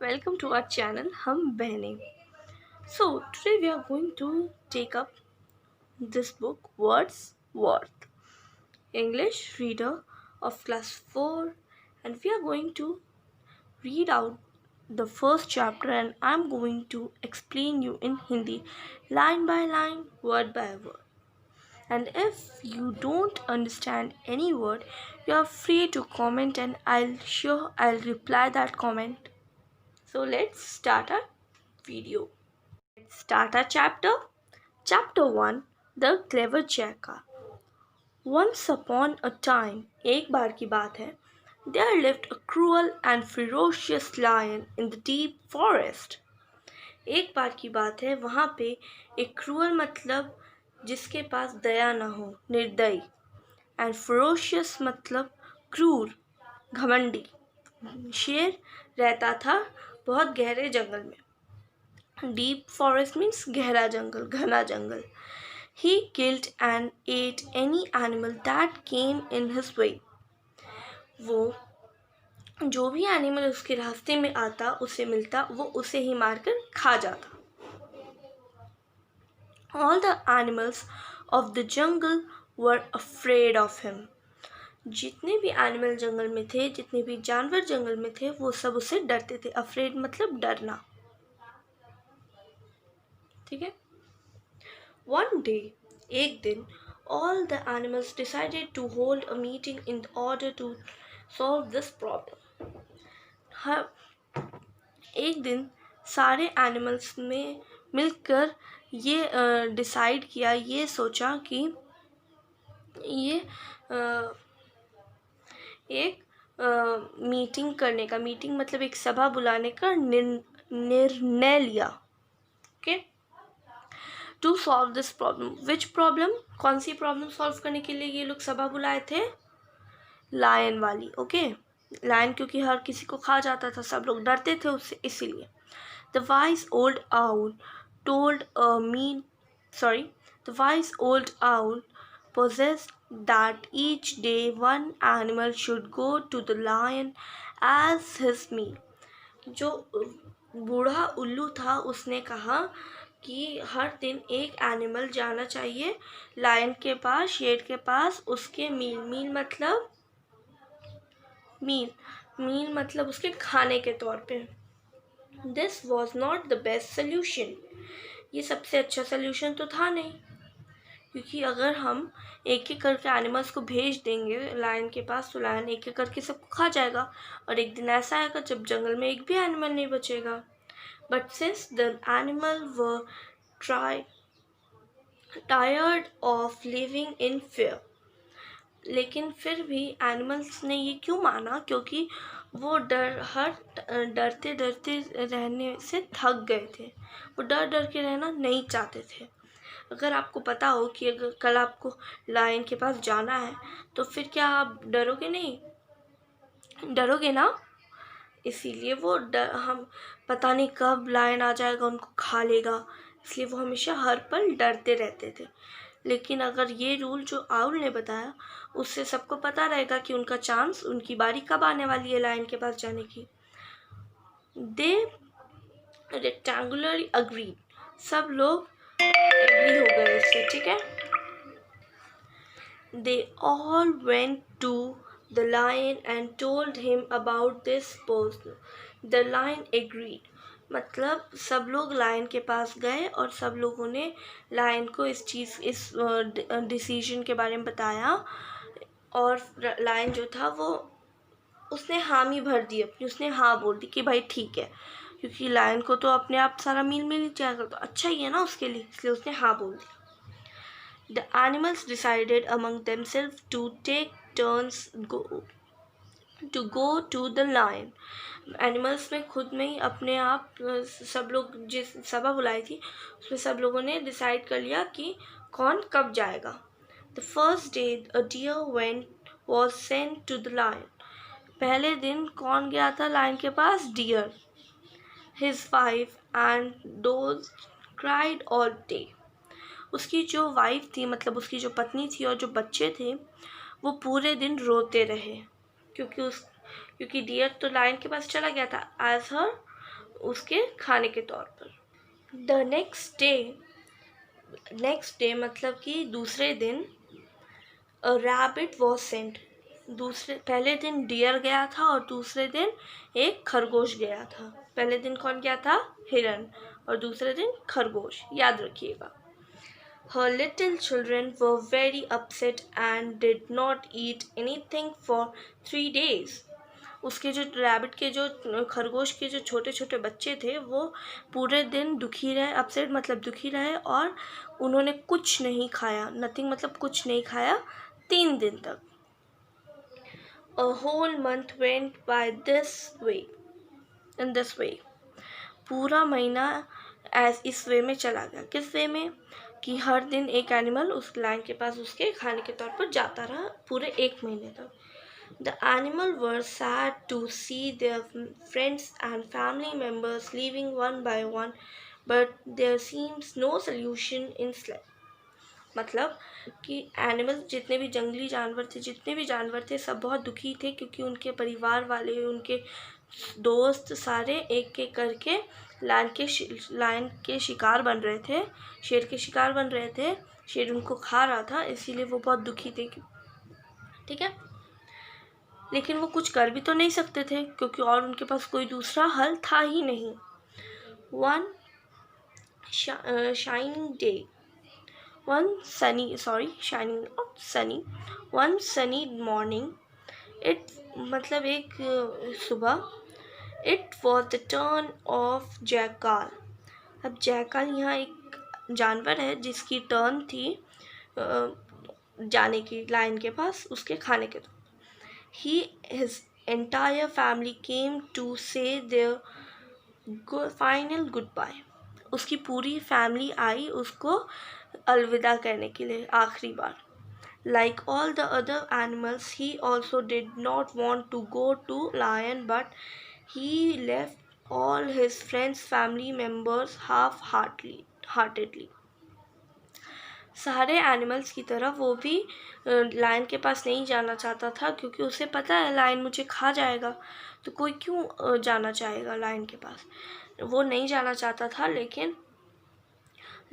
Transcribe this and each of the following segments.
welcome to our channel Hum Behne. So today we are going to take up this book Wordsworth, English reader of class 4, and we are going to read out the first chapter, and I'm going to explain you in Hindi line by line, word by word. And if you don't understand any word, you are free to comment and I'll reply that comment. So let's start our video. Let's start our chapter. Chapter 1, The Clever Jackal. Once upon a time, एक बार की बात है, there lived a cruel and ferocious lion in the deep forest. एक बार की बात है, वहाँ पे एक क्रूअल मतलब जिसके पास दया न हो, निर्दयी, एंड ferocious मतलब क्रूर, घमंडी शेर रहता था बहुत गहरे जंगल में. Deep forest means गहरा जंगल, घना जंगल. He killed and ate any animal that came in his way. वो जो भी एनिमल उसके रास्ते में आता, उसे मिलता, वो उसे ही मारकर खा जाता. All the animals of the jungle were afraid of him. जितने भी एनिमल जंगल में थे, जितने भी जानवर जंगल में थे, वो सब उससे डरते थे. अफ्रेड मतलब डरना. ठीक है. One day, एक दिन, all the animals decided to hold a meeting in order to solve this problem. एक दिन सारे एनिमल्स ने मिलकर ये डिसाइड किया, ये सोचा कि ये एक मीटिंग करने का, मीटिंग मतलब एक सभा बुलाने का निर्णय लिया. Okay. To solve this problem. Which problem? कौन सी प्रॉब्लम सॉल्व करने के लिए ये लोग सभा बुलाए थे? लायन वाली. ओके. लायन क्योंकि हर किसी को खा जाता था, सब लोग डरते थे उससे, इसीलिए. The wise old owl told the wise old owl possessed that each day one animal should go to the lion as his meal. जो बूढ़ा उल्लू था, उसने कहा कि हर दिन एक एनिमल जाना चाहिए लायन के पास, शेर के पास, उसके मील मतलब उसके खाने के तौर पे. This was not the best solution. ये सबसे अच्छा सोल्यूशन तो था नहीं, क्योंकि अगर हम एक एक करके एनिमल्स को भेज देंगे लायन के पास, तो लायन एक एक करके सबको खा जाएगा, और एक दिन ऐसा आएगा जब जंगल में एक भी एनिमल नहीं बचेगा. But since the animal were tired of living in fear, लेकिन फिर भी एनिमल्स ने ये क्यों माना? क्योंकि वो डरते रहने से थक गए थे. वो डर के रहना नहीं चाहते थे. अगर आपको पता हो कि अगर कल आपको लायन के पास जाना है, तो फिर क्या आप डरोगे नहीं? डरोगे ना. इसीलिए हम पता नहीं कब लायन आ जाएगा, उनको खा लेगा, इसलिए वो हमेशा हर पल डरते रहते थे. लेकिन अगर ये रूल जो आउल ने बताया, उससे सबको पता रहेगा कि उनका चांस, उनकी बारी कब आने वाली है लायन के पास जाने की. दे रेक्टेंगुलरली अग्री. सब लोग एग्री हो गए इससे. ठीक है. They all went to the lion and told him about this person. The lion agreed. मतलब सब लोग लायन के पास गए और सब लोगों ने लायन को इस डिसीजन के बारे में बताया, और लायन जो था वो उसने हामी भर दी अपनी, उसने हाँ बोल दी कि भाई ठीक है, क्योंकि लायन को तो अपने आप सारा मिल ही जाएगा, तो अच्छा ही है ना उसके लिए, इसलिए उसने हाँ बोल दिया. The animals decided among themselves to take turns to go to the lion. Animals में खुद में ही अपने आप सब लोग, जिस सभा बुलाई थी उसमें सब लोगों ने डिसाइड कर लिया कि कौन कब जाएगा. The first day a deer was sent to the lion. पहले दिन कौन गया था लायन के पास? Dear. His wife and those cried all day. उसकी जो वाइफ थी, मतलब उसकी जो पत्नी थी, और जो बच्चे थे, वो पूरे दिन रोते रहे, क्योंकि डियर तो लायन के पास चला गया था एज हर उसके खाने के तौर पर। द नेक्स्ट डे मतलब कि दूसरे दिन अ रैबिट वॉज सेंट। पहले दिन डियर गया था और दूसरे दिन एक खरगोश गया था। पहले दिन कौन गया था? हिरन। और दूसरे दिन खरगोश, याद रखिएगा। Her little children were very upset and did not eat anything for 3 days. उसके जो रैबिट के जो खरगोश के जो छोटे छोटे बच्चे थे वो पूरे दिन दुखी रहे। अपसेट मतलब दुखी रहे और उन्होंने कुछ नहीं खाया। नथिंग मतलब कुछ नहीं खाया 3 दिन तक। A whole month went by in this way. पूरा महीना इस वे में चला गया। किस वे में? कि हर दिन एक एनिमल उस लायन के पास उसके खाने के तौर पर जाता रहा पूरे 1 महीने तक। The animal were sad to see their friends and family members leaving one by one, but there seems no solution in sight. मतलब कि एनिमल जितने भी जंगली जानवर थे, जितने भी जानवर थे, सब बहुत दुखी थे क्योंकि उनके परिवार वाले, उनके दोस्त सारे एक एक करके लायन के शिकार बन रहे थे, शेर के शिकार बन रहे थे। शेर उनको खा रहा था, इसीलिए वो बहुत दुखी थे। ठीक है, लेकिन वो कुछ कर भी तो नहीं सकते थे क्योंकि और उनके पास कोई दूसरा हल था ही नहीं। One sunny morning, it मतलब एक सुबह, it was the turn of jackal. अब जैकाल यहाँ एक जानवर है जिसकी टर्न थी जाने की लायन के पास उसके खाने के। His entire family came to say their final goodbye. उसकी पूरी फैमिली आई उसको अलविदा कहने के लिए आखिरी बार। Like all the other animals, he also did not want to go to lion, but he left all his friends, family members half-heartedly. सारे animals की तरह वो भी लायन के पास नहीं जाना चाहता था क्योंकि उसे पता है लायन मुझे खा जाएगा, तो कोई क्यों जाना चाहेगा लायन के पास। वो नहीं जाना चाहता था,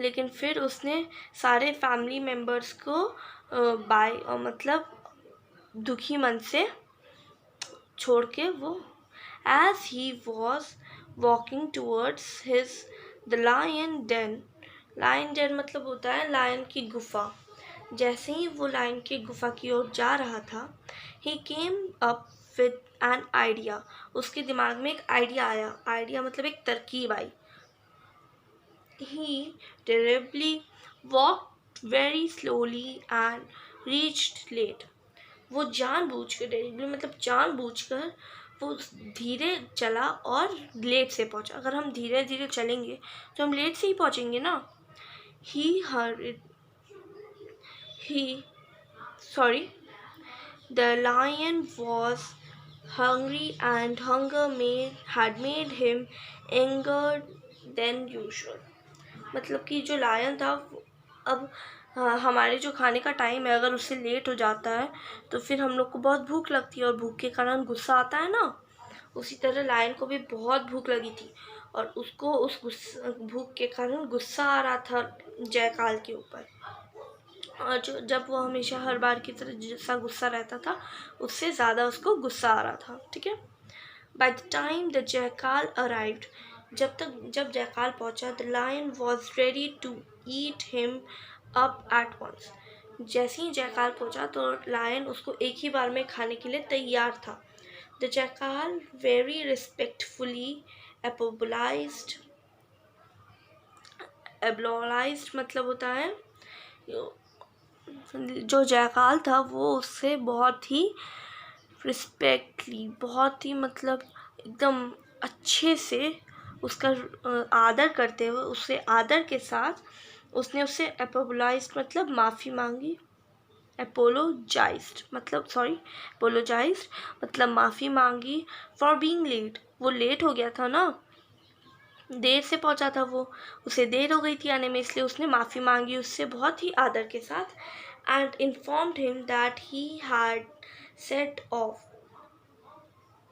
लेकिन फिर उसने सारे फैमिली मेम्बर्स को मतलब दुखी मन से छोड़ के वो as he was walking towards the lion den मतलब होता है लायन की गुफा। जैसे ही वो लायन की गुफा की ओर जा रहा था, he came up with an idea. उसके दिमाग में एक आइडिया आया। आइडिया मतलब एक तरकीब आई। He deliberately walked very slowly and reached late. वो जानबूझकर वो धीरे चला और लेट से पहुंचा। अगर हम धीरे धीरे चलेंगे तो हम लेट से ही पहुंचेंगे ना। The lion was hungry and hunger had made him angrier than usual. मतलब कि जो लायन था अब हमारे जो खाने का टाइम है, अगर उससे लेट हो जाता है तो फिर हम लोग को बहुत भूख लगती है और भूख के कारण गुस्सा आता है ना। उसी तरह लायन को भी बहुत भूख लगी थी और उसको उस भूख के कारण गुस्सा आ रहा था जयकाल के ऊपर। और जब वो हमेशा हर बार की तरह जैसा गुस्सा रहता था उससे ज़्यादा उसको गुस्सा आ रहा था। ठीक है। By the time the jackal arrived, जब जयकाल पहुंचा, the lion was ready to eat him up at once. जैसे ही जयकाल पहुंचा तो लायन उसको एक ही बार में खाने के लिए तैयार था। The jackal very respectfully apologized मतलब होता है जो जयकाल था वो उससे बहुत ही रिस्पेक्टली, बहुत ही मतलब एकदम अच्छे से उसका आदर करते हुए, उससे आदर के साथ उसने उससे अपोलोजाइज्ड मतलब माफ़ी मांगी। अपोलोजाइज्ड मतलब माफ़ी मांगी फॉर बीइंग लेट। वो लेट हो गया था ना, देर से पहुंचा था वो, उसे देर हो गई थी आने में, इसलिए उसने माफ़ी मांगी उससे बहुत ही आदर के साथ। And informed him that he had set of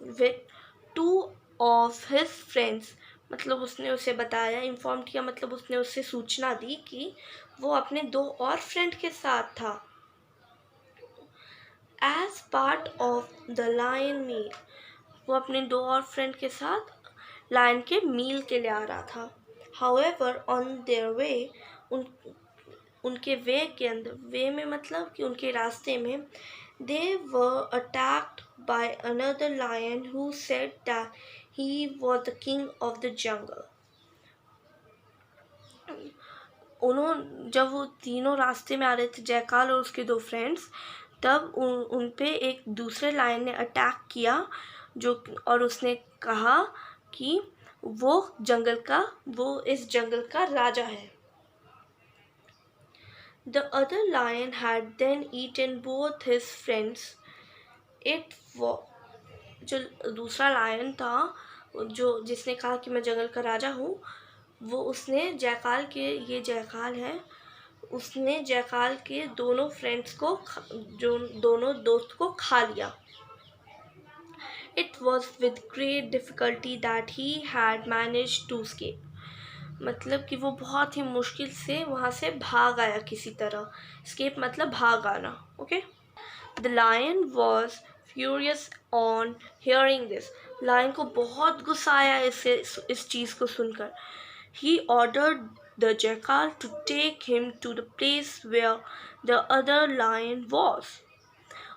with 2 of his friends, मतलब उसने उसे बताया, इन्फॉर्म किया, मतलब उसने उससे सूचना दी कि वो अपने 2 और फ्रेंड के साथ था। As part of the lion meal, वो अपने 2 और फ्रेंड के साथ लायन के मील के लिए आ रहा था। हाउएवर ऑन देयर वे, उनके वे के अंदर, वे में मतलब कि उनके रास्ते में, they were attacked by another lion who said that he was the king of the jungle. जब वो तीनों रास्ते में आ रहे थे, जयकाल और उसके 2 फ्रेंड्स, तब उन पे एक दूसरे लायन ने अटैक किया, और उसने कहा कि वो इस जंगल का राजा है। The other lion had then eaten both his friends. जो दूसरा लायन था, जिसने कहा कि मैं जंगल का राजा हूँ, उसने जयकाल है, उसने जयकाल के दोनों फ्रेंड्स को, जो दोनों दोस्त को खा लिया। It was with great difficulty that he had managed to escape. मतलब कि वो बहुत ही मुश्किल से वहाँ से भाग आया किसी तरह। Escape मतलब भाग आना। Okay? The lion was furious on hearing this. Lion को बहुत गुस्सा आया इस चीज़ को सुनकर। He ordered the jackal to take him to the place where the other lion was.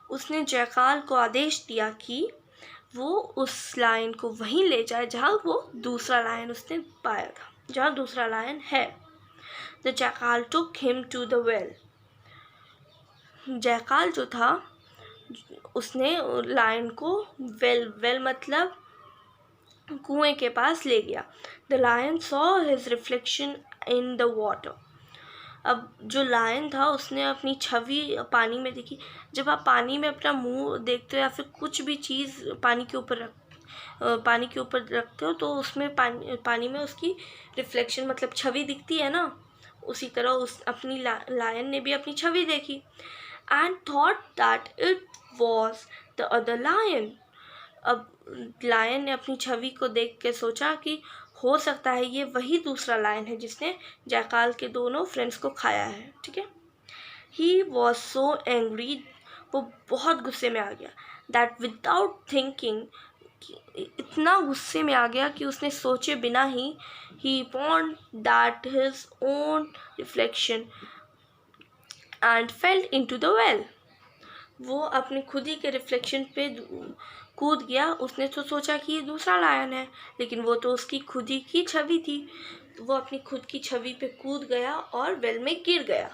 उसने जयकाल को आदेश दिया कि वो उस लायन को वहीं ले जाए जहाँ वो दूसरा लायन उसने पाया था, जहाँ दूसरा लायन है। The jackal took him to the well. जयकाल जो था, उसने लायन को वेल मतलब कुएं के पास ले गया। The lion saw his reflection in the water. अब जो लायन था, उसने अपनी छवि पानी में देखी। जब आप पानी में अपना मुंह देखते हो या फिर कुछ भी चीज़ पानी के ऊपर रखते हो, तो उसमें पानी में उसकी रिफ्लेक्शन मतलब छवि दिखती है ना। उसी तरह अपनी लायन ने भी अपनी छवि देखी, and thought that it was the other lion. अब लायन ने अपनी छवि को देख के सोचा कि हो सकता है ये वही दूसरा लायन है जिसने जयकाल के दोनों फ्रेंड्स को खाया है। ठीक है। He was so angry, वो बहुत गुस्से में आ गया, that without thinking, इतना गुस्से में आ गया कि उसने सोचे बिना ही he pawned that his own reflection and fell into the well. वो अपनी खुद ही के रिफ्लेक्शन पे कूद गया। उसने तो सोचा कि ये दूसरा लायन है, लेकिन वो तो उसकी खुद ही की छवि थी। वो अपनी खुद की छवि पे कूद गया और वेल में गिर गया।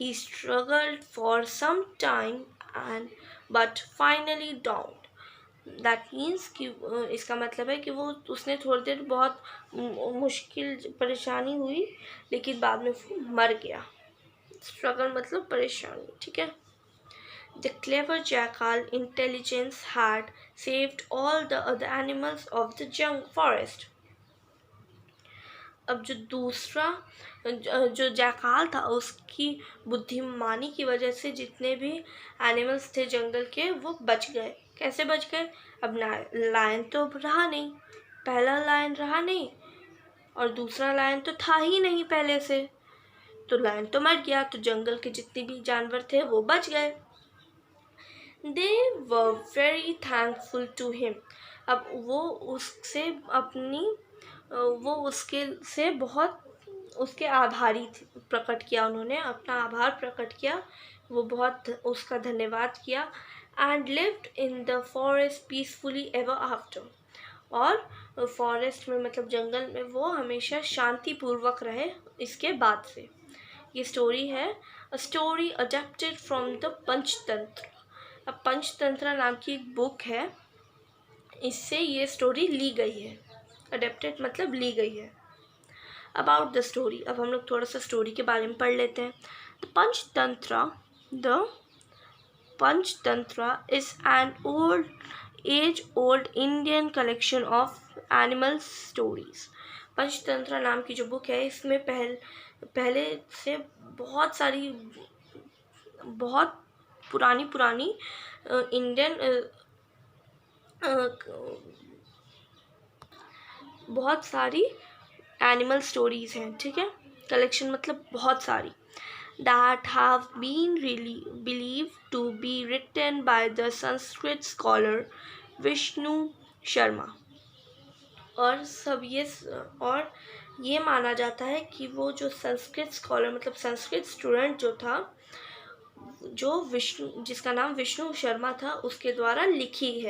He struggled for some time but finally drowned. That means कि इसका मतलब है कि उसने थोड़ी देर बहुत मुश्किल परेशानी हुई, लेकिन बाद में वो मर गया। स्ट्रगल मतलब परेशानी। ठीक है। The clever jackal intelligence had saved all the other animals of the forest. अब जो जैकाल था, उसकी बुद्धिमानी की वजह से जितने भी एनिमल्स थे जंगल के, वो बच गए। कैसे बच गए? अब लायन तो रहा नहीं, पहला लायन रहा नहीं, और दूसरा लायन तो था ही नहीं पहले से, तो लायन तो मर गया, तो जंगल के जितने भी जानवर थे वो बच गए। They were very thankful to him. अब वो उसके से बहुत उसके आभारी थे, प्रकट किया, उन्होंने अपना आभार प्रकट किया, वो बहुत उसका धन्यवाद किया। And lived in the forest peacefully ever after. और फॉरेस्ट में मतलब जंगल में वो हमेशा शांतिपूर्वक रहे इसके बाद से। ये स्टोरी है, a story adapted from the Panchatantra. अब पंचतंत्र नाम की एक बुक है, इससे ये स्टोरी ली गई है। अडेप्टेड मतलब ली गई है। अबाउट द स्टोरी, अब हम लोग थोड़ा सा स्टोरी के बारे में पढ़ लेते हैं। The Panchatantra is an old Indian collection of animal stories. Panchatantra नाम की जो बुक है, इसमें पहले से बहुत पुरानी बहुत सारी एनिमल स्टोरीज हैं, ठीक है। कलेक्शन मतलब बहुत सारी, that have been really believed to be written by the Sanskrit scholar Vishnu Sharma। और ये माना जाता है कि वो जो संस्कृत स्कॉलर मतलब संस्कृत स्टूडेंट जो था, जो विष्णु, जिसका नाम विष्णु शर्मा था, उसके द्वारा लिखित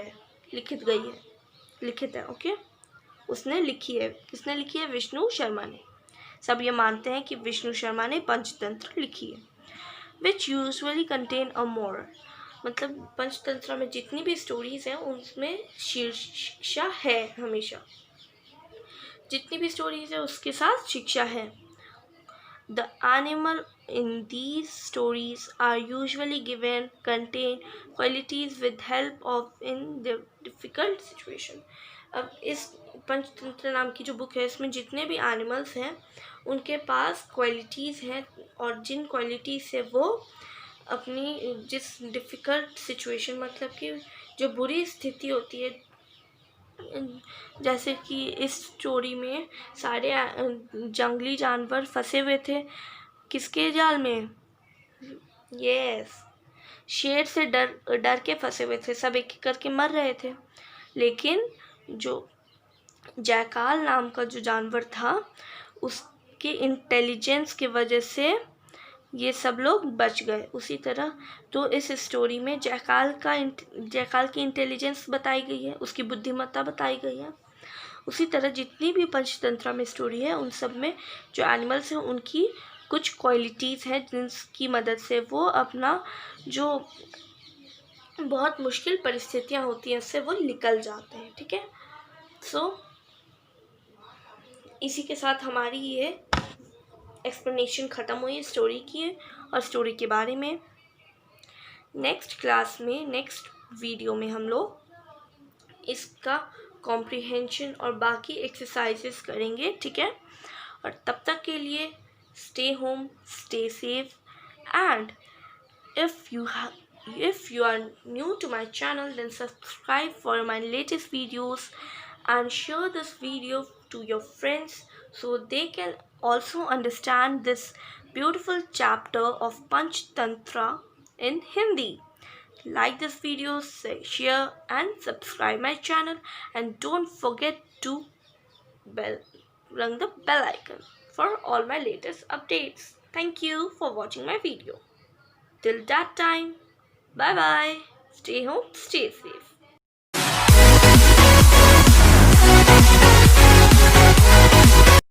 है, ओके। उसने लिखी है, किसने लिखी है? विष्णु शर्मा ने। सब ये मानते हैं कि विष्णु शर्मा ने पंचतंत्र लिखी है। विच यूजुअली कंटेन अ मोरल, मतलब पंचतंत्र में जितनी भी स्टोरीज हैं उनमें शिक्षा है, हमेशा जितनी भी स्टोरीज है उसके साथ शिक्षा है। The animal in these stories are usually given contain qualities with help of in the difficult situation। अब इस पंचतंत्र नाम की जो बुक है, इसमें जितने भी एनिमल्स हैं उनके पास क्वालिटीज़ हैं, और जिन क्वालिटीज़ से वो अपनी जिस डिफ़िकल्ट सिचुएशन, मतलब कि जो बुरी स्थिति होती है, जैसे कि इस स्टोरी में सारे जंगली जानवर फंसे हुए थे किसके जाल में? यस, शेर से डर के फंसे हुए थे, सब एक एक करके मर रहे थे। लेकिन जो जैकाल नाम का जो जानवर था, उसके इंटेलिजेंस की वजह से ये सब लोग बच गए। उसी तरह तो इस स्टोरी में जैकाल की इंटेलिजेंस बताई गई है, उसकी बुद्धिमत्ता बताई गई है। उसी तरह जितनी भी पंचतंत्र में स्टोरी है, उन सब में जो एनिमल्स हैं उनकी कुछ क्वालिटीज़ हैं जिनकी मदद से वो अपना जो बहुत मुश्किल परिस्थितियाँ होती हैं उससे वो निकल जाते हैं, ठीक है। सो इसी के साथ हमारी ये एक्सप्लेनेशन ख़त्म हुई स्टोरी की और स्टोरी के बारे में। नेक्स्ट क्लास में, नेक्स्ट वीडियो में हम लोग इसका कॉम्प्रिहेंशन और बाकी एक्सरसाइजेस करेंगे, ठीक है। और तब तक के लिए stay home, stay safe, and if you are new to my channel, then subscribe for my latest videos and share this video to your friends so they can also understand this beautiful chapter of Panchtantra in Hindi. Like this video, share and subscribe my channel, and don't forget to ring the bell icon for all my latest updates. Thank you for watching my video. Till that time, bye bye. Stay home, stay safe.